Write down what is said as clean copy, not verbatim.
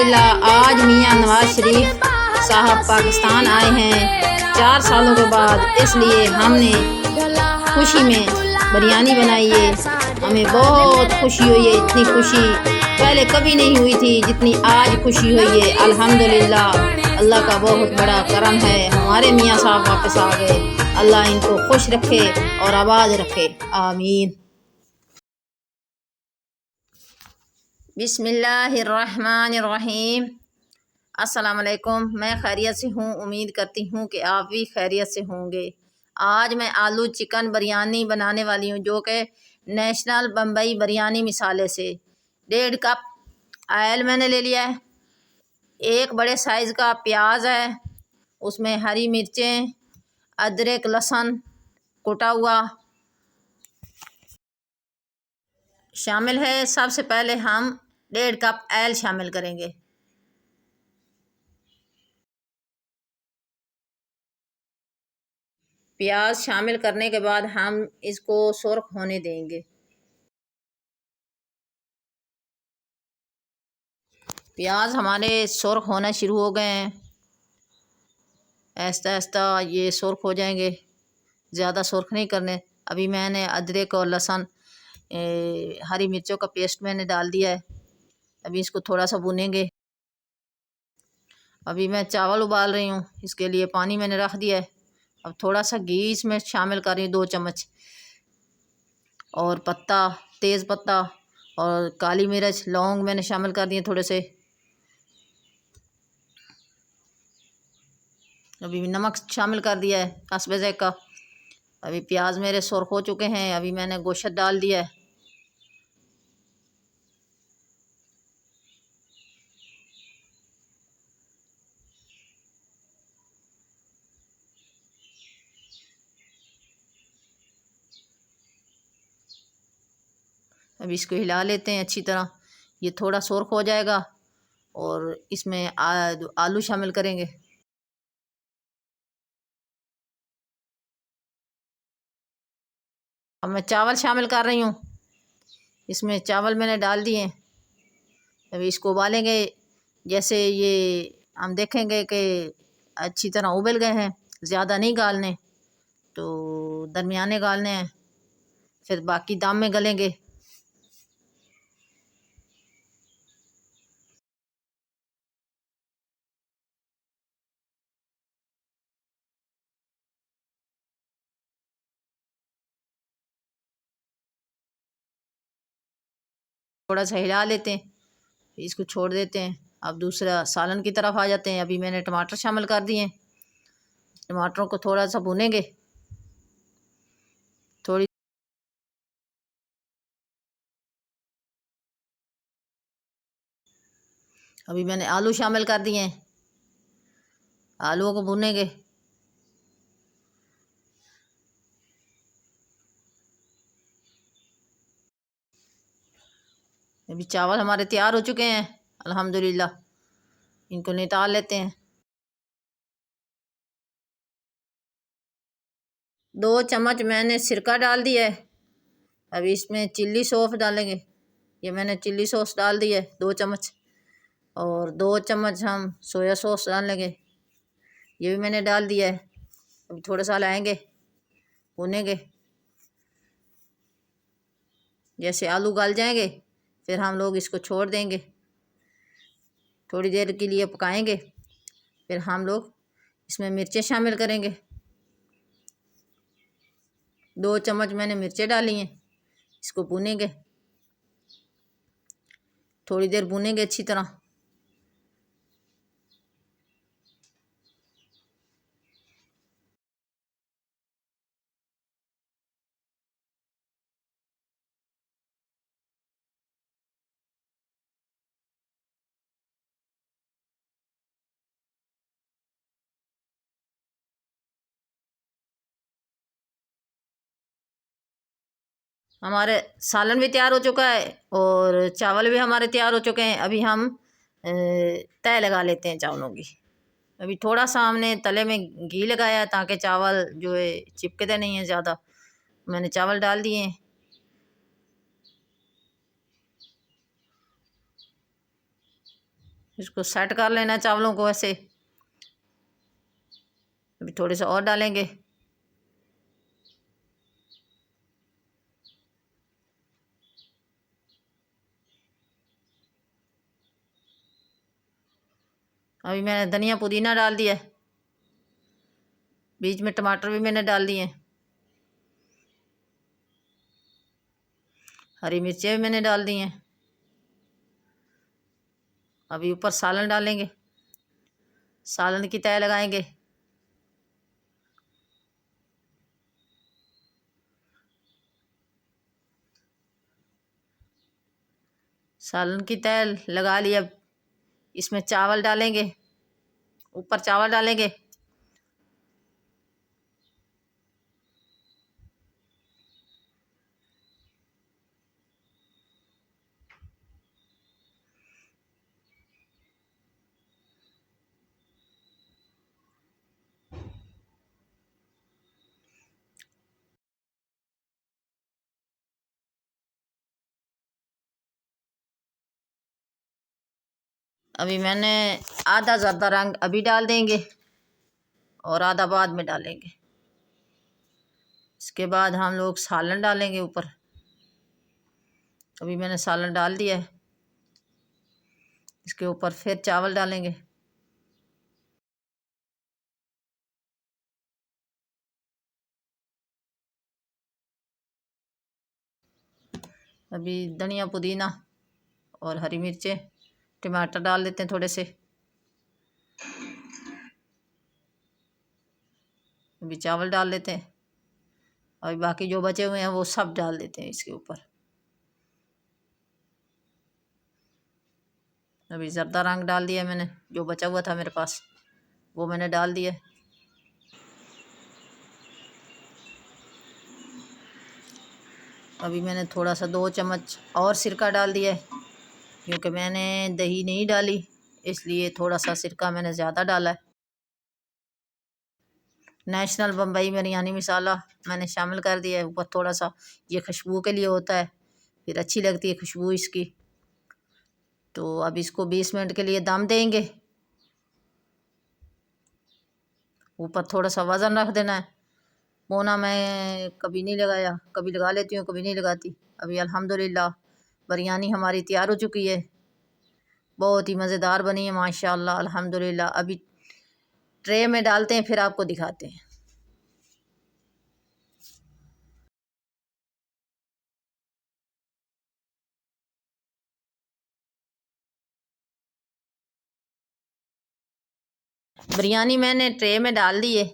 अल्हम्दुलिल्लाह आज मियाँ नवाज शरीफ साहब पाकिस्तान आए हैं 4 सालों के बाद, इसलिए हमने खुशी में बिरयानी बनाई है। हमें बहुत खुशी हुई है, इतनी खुशी पहले कभी नहीं हुई थी जितनी आज खुशी हुई है। अल्हम्दुलिल्लाह अल्लाह का बहुत बड़ा करम है, हमारे मियाँ साहब वापस आ गए। अल्लाह इनको खुश रखे और आबाद रखे, आमीन। बिस्मिल्लाहिर्रहमानिर्रहीम। अस्सलाम वालेकुम। मैं खैरियत से हूँ, उम्मीद करती हूँ कि आप भी खैरियत से होंगे। आज मैं आलू चिकन बिरयानी बनाने वाली हूँ, जो कि नेशनल बम्बई बिरयानी मसाले से। 1.5 कप ऑयल मैंने ले लिया है। एक बड़े साइज़ का प्याज है, उसमें हरी मिर्चें, अदरक, लहसुन कुटा हुआ शामिल है। सबसे पहले हम 1.5 कप ऑयल शामिल करेंगे। प्याज शामिल करने के बाद हम इसको सुर्ख होने देंगे। प्याज हमारे सुर्ख होना शुरू हो गए हैं, आहिस्ता आहिस्ता ये सुर्ख हो जाएंगे, ज़्यादा सुर्ख नहीं करने। अभी मैंने अदरक और लहसुन हरी मिर्चों का पेस्ट मैंने डाल दिया है। अभी इसको थोड़ा सा भूनेंगे। अभी मैं चावल उबाल रही हूँ, इसके लिए पानी मैंने रख दिया है। अब थोड़ा सा घी इसमें शामिल कर रही हूँ, 2 चम्मच, और पत्ता, तेज़ पत्ता और काली मिर्च, लौंग मैंने शामिल कर दिए थोड़े से। अभी नमक शामिल कर दिया है हस्बे ज़ायक़ा। अभी प्याज मेरे सुर्ख हो चुके हैं, अभी मैंने गोश्त डाल दिया है। अभी इसको हिला लेते हैं अच्छी तरह, ये थोड़ा सुर्ख हो जाएगा और इसमें आलू शामिल करेंगे। अब मैं चावल शामिल कर रही हूँ, इसमें चावल मैंने डाल दिए हैं। अभी इसको उबालेंगे। जैसे ये हम देखेंगे कि अच्छी तरह उबल गए हैं, ज़्यादा नहीं गालने, तो दरमियाने गालने हैं, फिर बाकी दाम में गलेंगे। थोड़ा सा हिला लेते हैं, इसको छोड़ देते हैं। अब दूसरा सालन की तरफ आ जाते हैं। अभी मैंने टमाटर शामिल कर दिए हैं, टमाटरों को थोड़ा सा भूनेंगे। थोड़ी अभी मैंने आलू शामिल कर दिए हैं, आलूओं को भूनेंगे। अभी चावल हमारे तैयार हो चुके हैं अल्हम्दुलिल्लाह, इनको निकाल लेते हैं। 2 चम्मच मैंने सिरका डाल दिया है। अभी इसमें चिल्ली सॉस डालेंगे। ये मैंने चिल्ली सॉस डाल दी है 2 चम्मच, और 2 चम्मच हम सोया सॉस डालेंगे, ये भी मैंने डाल दिया है। अभी थोड़ा सा लाएंगे, भूनेंगे। जैसे आलू गल जाएंगे फिर हम लोग इसको छोड़ देंगे, थोड़ी देर के लिए पकाएंगे। फिर हम लोग इसमें मिर्चें शामिल करेंगे। 2 चम्मच मैंने मिर्चें डाली हैं, इसको भूनेंगे, थोड़ी देर भूनेंगे अच्छी तरह। हमारे सालन भी तैयार हो चुका है और चावल भी हमारे तैयार हो चुके हैं। अभी हम तय लगा लेते हैं चावलों की। अभी थोड़ा सा हमने तले में घी लगाया है ताकि चावल जो है चिपकते नहीं हैं ज़्यादा। मैंने चावल डाल दिए हैं। इसको सेट कर लेना चावलों को ऐसे। अभी थोड़े से और डालेंगे। अभी मैंने धनिया पुदीना डाल दिया है। बीच में टमाटर भी मैंने डाल दिए हैं। हरी मिर्चें भी मैंने डाल दी हैं। अभी ऊपर सालन डालेंगे, सालन की तह लगाएंगे। सालन की तह लगा लिया। इसमें चावल डालेंगे, ऊपर चावल डालेंगे। अभी मैंने आधा ज़र्दा रंग अभी डाल देंगे और आधा बाद में डालेंगे। इसके बाद हम लोग सालन डालेंगे ऊपर। अभी मैंने सालन डाल दिया है। इसके ऊपर फिर चावल डालेंगे। अभी धनिया पुदीना और हरी मिर्चें, टमाटर डाल देते हैं थोड़े से। अभी चावल डाल देते हैं। अभी बाकी जो बचे हुए हैं वो सब डाल देते हैं इसके ऊपर। अभी ज़र्दा रंग डाल दिया मैंने, जो बचा हुआ था मेरे पास वो मैंने डाल दिया। अभी मैंने थोड़ा सा 2 चम्मच और सिरका डाल दिया है, क्योंकि मैंने दही नहीं डाली, इसलिए थोड़ा सा सिरका मैंने ज़्यादा डाला है। नेशनल बम्बई बिरयानी मसाला मैंने शामिल कर दिया है ऊपर थोड़ा सा। ये खुशबू के लिए होता है, फिर अच्छी लगती है खुशबू इसकी। तो अब इसको 20 मिनट के लिए दम देंगे। ऊपर थोड़ा सा वज़न रख देना है। मोना मैं कभी नहीं लगाया, कभी लगा लेती हूँ कभी नहीं लगाती। अभी अल्हम्दुलिल्लाह बिरयानी हमारी तैयार हो चुकी है। बहुत ही मज़ेदार बनी है माशाल्लाह अल्हम्दुलिल्लाह। अभी ट्रे में डालते हैं, फिर आपको दिखाते हैं। बिरयानी मैंने ट्रे में डाल दी है।